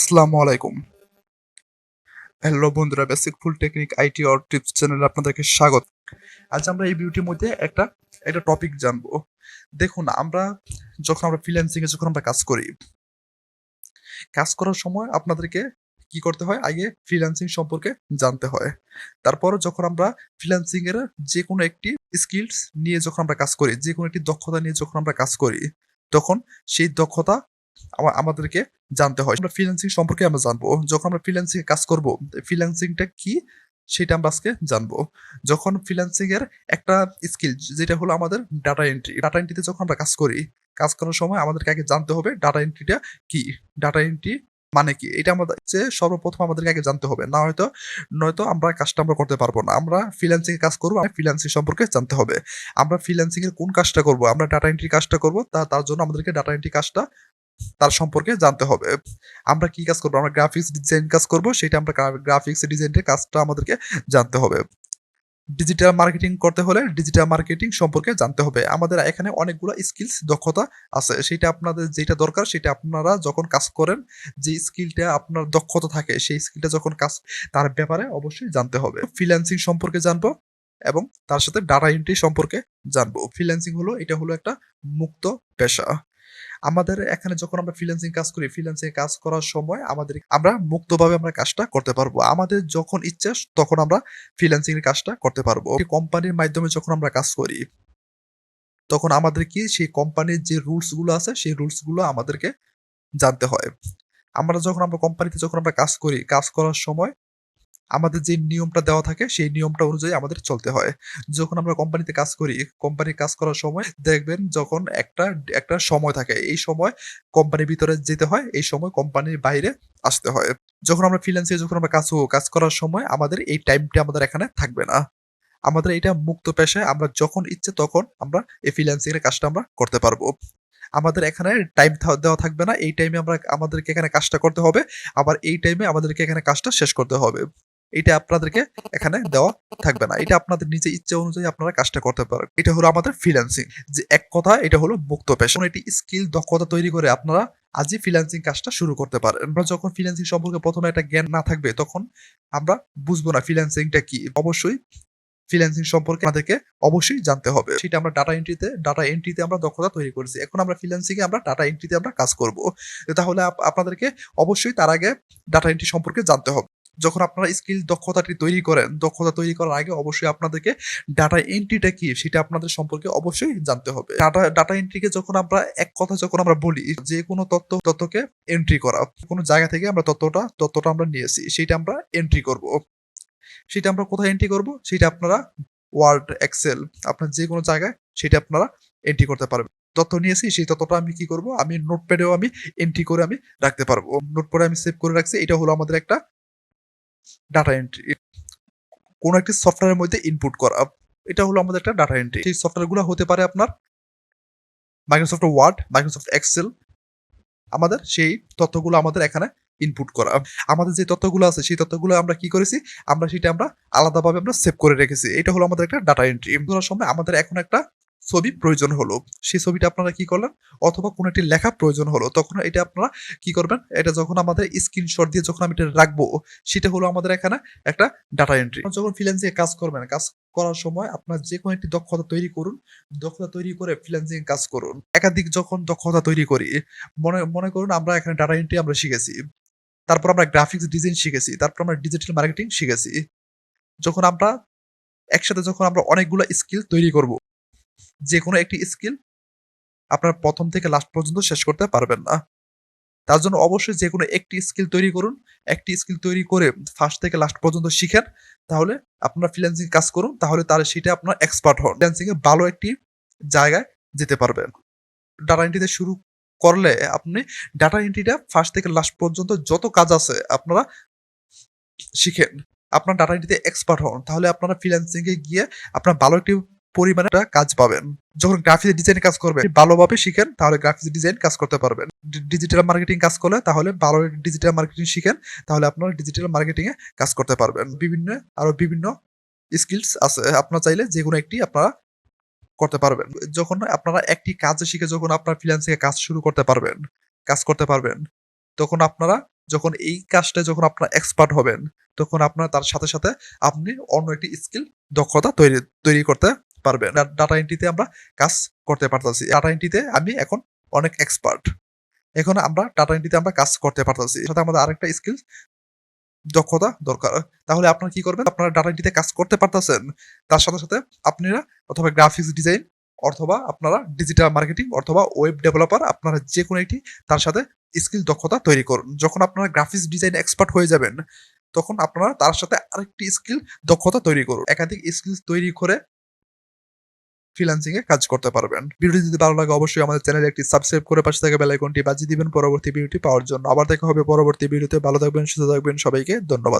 আসসালামু আলাইকুম। হ্যালো বন্ধুরা, basic full technique IT or tips চ্যানেলে আপনাদেরকে স্বাগত। আজ আমরা এই ভিডিওটির মধ্যে একটা টপিক জানবো। দেখুন, যখন আমরা ফ্রিল্যান্সিং এ যখন আমরা কাজ করি, কাজ করার সময় আপনাদেরকে কি করতে হয়? আগে ফ্রিল্যান্সিং সম্পর্কে জানতে হয়। তারপর যখন আমরা ফ্রিল্যান্সিং এর যেকোনো একটি স্কিলস নিয়ে যখন আমরা কাজ করি, যেকোনো একটি দক্ষতা নিয়ে যখন আমরা কাজ করি, তখন সেই দক্ষতা আমাদেরকে জানতে হয়। আমরা ফ্রিল্যান্সিং সম্পর্কে আমরা জানবো। যখন আমরা ফ্রিল্যান্সিং এ কাজ করব, ফ্রিল্যান্সিংটা কি সেটা আমরা আজকে জানবো। যখন ফ্রিল্যান্সিং এর একটা স্কিল যেটা হলো আমাদের ডাটা এন্ট্রি। ডাটা এন্ট্রিতে যখন আমরা কাজ করি, কাজ করার সময় আমাদেরকে আগে জানতে হবে ডাটা এন্ট্রিটা কি? ডাটা এন্ট্রি মানে কি? এটা আমাদের সর্বপ্রথম আমাদেরকে আগে জানতে হবে। নয়তো আমরা কাজটা করতে পারবো না। আমরা ফ্রিল্যান্সিং এ কাজ করব, ফ্রিল্যান্সিং সম্পর্কে জানতে হবে। আমরা ফ্রিল্যান্সিং এর কোন কাজটা করব? আমরা ডাটা এন্ট্রি কাজটা করব। তার জন্য আমাদেরকে ডাটা এন্ট্রি কাজটা তার সম্পর্কে জানতে হবে। আমরা কি কাজ করব? আমরা গ্রাফিক্স ডিজাইন কাজ করব, সেটা আমরা গ্রাফিক্স ডিজাইনের কাজটা আমাদেরকে জানতে হবে। ডিজিটাল মার্কেটিং করতে হলে ডিজিটাল মার্কেটিং সম্পর্কে জানতে হবে। আমাদের এখানে অনেকগুলো স্কিলস দক্ষতা আছে। সেটা আপনাদের যেটা দরকার সেটা আপনারা যখন কাজ করেন, যে স্কিলটা আপনার দক্ষতা থাকে সেই স্কিলটা যখন কাজ তার ব্যাপারে অবশ্যই জানতে হবে। ফ্রিল্যান্সিং সম্পর্কে জানবো এবং তার সাথে ডাটা এন্ট্রি সম্পর্কে জানবো। ফ্রিল্যান্সিং এটা হলো একটা মুক্ত পেশা। আমাদের এখানে যখন আমরা ফ্রিল্যান্সিং কাজ করি, ফ্রিল্যান্সিং কাজ করার সময় আমরা মুক্তভাবে আমরা কাজটা করতে পারবো। আমাদের যখন ইচ্ছা তখন আমরা ফ্রিল্যান্সিং এর কাজটা করতে পারবো। কোম্পানির মাধ্যমে যখন আমরা কাজ করি, তখন আমাদের কি সেই কোম্পানির যে রুলস গুলো আছে সেই রুলস গুলো আমাদেরকে জানতে হয়। আমরা কোম্পানিতে যখন আমরা কাজ করি, কাজ করার সময় আমাদের যে নিয়মটা দেওয়া থাকে সেই নিয়মটা অনুযায়ী আমাদের চলতে হয়। যখন আমরা কোম্পানিতে কাজ করি, কোম্পানির কাজ করার সময় দেখবেন যখন একটা সময় থাকে, এই সময় কোম্পানির ভিতরে যেতে হয়, এই সময় কোম্পানির বাইরে আসতে হয়। যখন আমরা ফ্রিল্যান্সিং যখন আমরা কাজ করার সময় আমাদের এই টাইমটা আমাদের এখানে থাকবে না। আমাদের এটা মুক্ত পেশায় আমরা যখন ইচ্ছে তখন আমরা এই ফ্রিল্যান্সিং এর কাজটা আমরা করতে পারবো। আমাদের এখানে টাইম দেওয়া থাকবে না। এই টাইমে আমাদেরকে এখানে কাজটা করতে হবে। আবার এই টাইমে আমাদেরকে এখানে কাজটা শেষ করতে হবে। এটা আপনাদেরকে এখানে দেওয়া থাকবে না। এটা আপনাদের নিজের ইচ্ছা অনুযায়ী আপনারা কাজটা করতে পারেন। এটা হলো আমাদের ফ্রিল্যান্সিং। যে এক কথা এটা হলো মুক্ত পেশা। এটি স্কিল দক্ষতা তৈরি করে আপনারা আজই ফ্রিল্যান্সিং কাজটা শুরু করতে পারেন। আমরা যখন ফ্রিল্যান্সিং সম্পর্কে প্রথমে একটা জ্ঞান না থাকবে তখন আমরা বুঝবো না ফ্রিল্যান্সিংটা কি। অবশ্যই ফ্রিল্যান্সিং সম্পর্কে আমাদেরকে অবশ্যই জানতে হবে। সেটা আমরা ডাটা এন্ট্রিতে আমরা দক্ষতা তৈরি করেছি। এখন আমরা ফ্রিল্যান্সিং এ আমরা ডাটা এন্ট্রিতে আমরা কাজ করব। তাহলে আপনাদেরকে অবশ্যই তার আগে ডাটা এন্ট্রি সম্পর্কে জানতে হবে। যখন আপনারা স্কিল দক্ষতাটি তৈরি করেন, দক্ষতা তৈরি করার আগে অবশ্যই আপনাদেরকে ডাটা এন্ট্রিটা কি সেটা আপনাদের সম্পর্কে অবশ্যই জানতে হবে। ডাটা এন্ট্রিকে যখন আমরা বলি যে কোনো তথ্যকে এন্ট্রি করা। কোনো জায়গা থেকে আমরা তথ্যটা আমরা নিয়েছি, সেটা আমরা এন্ট্রি করব। সেটা আমরা কোথায় এন্ট্রি করব? সেটা আপনারা ওয়ার্ড, এক্সেল আপনার যেকোনো জায়গায় সেটা আপনারা এন্ট্রি করতে পারবেন। তথ্য নিয়েছি, সেই তথ্যটা আমি কি করব? আমি নোটপ্যাডেও আমি এন্ট্রি করে আমি রাখতে পারবো। নোটপ্যাডে আমি সেভ করে রাখছি। এটা হলো আমাদের একটা ডাটা এন্ট্রি। কোন একটি সফটওয়্যারের মধ্যে ইনপুট করা। এটা হলো আমাদের একটা ডাটা এন্ট্রি। সেই সফটওয়্যারগুলো হতে পারে আপনার মাইক্রোসফট ওয়ার্ড, মাইক্রোসফট এক্সেল। আমাদের সেই তথ্যগুলো আমাদের এখানে ইনপুট করা। আমাদের যে তথ্যগুলো আছে সেই তথ্যগুলো আমরা কি করেছি? আমরা আলাদাভাবে আমরা সেভ করে রেখেছি। এটা হলো আমাদের একটা ডাটা এন্ট্রি। করার সময় আমাদের এখন একটা ছবি প্রয়োজন হলো। সেই ছবিটা আপনারা কি করলেন? অথবা কোনো একটি লেখা প্রয়োজন হলো। তখন এটা আপনারা কি করবেন? এটা যখন আমাদের স্ক্রিনশট দিয়ে যখন আমি এটা রাখবো, সেটা হলো আমাদের এখানে একটা ডাটা এন্ট্রি। যখন ফ্রিল্যান্সিং এ কাজ করবেন, কাজ করার সময় আপনার যেকোনো একটি দক্ষতা তৈরি করুন। দক্ষতা তৈরি করে ফ্রিল্যান্সিং কাজ করুন। একাধিক যখন দক্ষতা তৈরি করি, মনে করুন আমরা এখানে ডাটা এন্ট্রি আমরা শিখেছি। তারপর আমরা গ্রাফিক্স ডিজাইন শিখেছি। তারপর আমরা ডিজিটাল মার্কেটিং শিখেছি। যখন আমরা একসাথে যখন আমরা অনেকগুলো স্কিল তৈরি করব, যেকোনো একটি স্কিল আপনার ১ম থেকে লাস্ট পর্যন্ত শেষ করতে পারবেন না। তার জন্য অবশ্যই যেকোনো একটি স্কিল তৈরি করুন। একটি স্কিল তৈরি করে ফার্স্ট থেকে লাস্ট পর্যন্ত শিখেন। তাহলে আপনারা ফ্রিল্যান্সিং কাজ করুন। তাহলে সেটা আপনার এক্সপার্ট হন। ফ্রিল্যান্সিং এ ভালো একটি জায়গায় যেতে পারবেন। ডাটা এন্ট্রিতে শুরু করলে আপনি ডাটা এন্ট্রিটা ফার্স্ট থেকে লাস্ট পর্যন্ত যত কাজ আছে আপনারা শিখেন। আপনার ডাটা এন্ট্রিতে এক্সপার্ট হন। তাহলে আপনারা ফ্রিল্যান্সিং এ গিয়ে আপনার ভালো একটি পরিমাণে কাজ পাবেন। যখন গ্রাফিক্স ডিজাইন কাজ করবেন, ভালোভাবে শিখেন তাহলে গ্রাফিক্স ডিজাইন কাজ করতে পারবেন। ডিজিটাল মার্কেটিং কাজ করলে তাহলে ভালো ডিজিটাল মার্কেটিং শিখেন, তাহলে আপনারা ডিজিটাল মার্কেটিং এ কাজ করতে পারবেন। বিভিন্ন স্কিলস আছে। আপনারা চাইলে যেকোনো একটি আপনারা করতে পারবেন। যখন আপনারা একটি কাজ শিখে যখন আপনার ফ্রিল্যান্সিং এ কাজ করতে পারবেন, তখন আপনারা যখন এই কাজটা যখন আপনার এক্সপার্ট হবেন, তখন আপনার তার সাথে সাথে আপনি অন্য একটি স্কিল দক্ষতা তৈরি করতে পারবেন। ডাটা এন্ট্রিতে আমরা কাজ করতে পারতেছি, ডাটা এন্ট্রিতে আমি এখন অনেক এক্সপার্ট। এখন আমরা ডাটা এন্ট্রিতে আমরা কাজ করতে পারতেছি, সাথে আমাদের আরেকটা স্কিল দক্ষতা দরকার। তাহলে আপনারা কি করবেন? আপনারা ডাটা এন্ট্রিতে কাজ করতে পারতেছেন, তার সাথে সাথে আপনারা অথবা গ্রাফিক্স ডিজাইন অথবা আপনারা ডিজিটাল মার্কেটিং অথবা ওয়েব ডেভেলপার, আপনারা যে কোনো একটি তার সাথে স্কিল দক্ষতা তৈরি করুন। যখন আপনারা গ্রাফিক্স ডিজাইন এক্সপার্ট হয়ে যাবেন, তখন আপনারা তার সাথে আরেকটি স্কিল দক্ষতা তৈরি করুন। একাধিক স্কিল তৈরি করে ফ্রিল্যান্সিং এ কাজ করতে পারবেন। ভিডিওটি যদি ভালো লাগে অবশ্যই আমাদের চ্যানেলে একটি সাবস্ক্রাইব করে পাশে থাকা বেল আইকনটি বাজিয়ে দিবেন পরবর্তী ভিডিওটি পাওয়ার জন্য। আবার দেখা হবে পরবর্তী ভিডিওতে। ভালো থাকবেন, সুস্থ থাকবেন, সবাইকে ধন্যবাদ।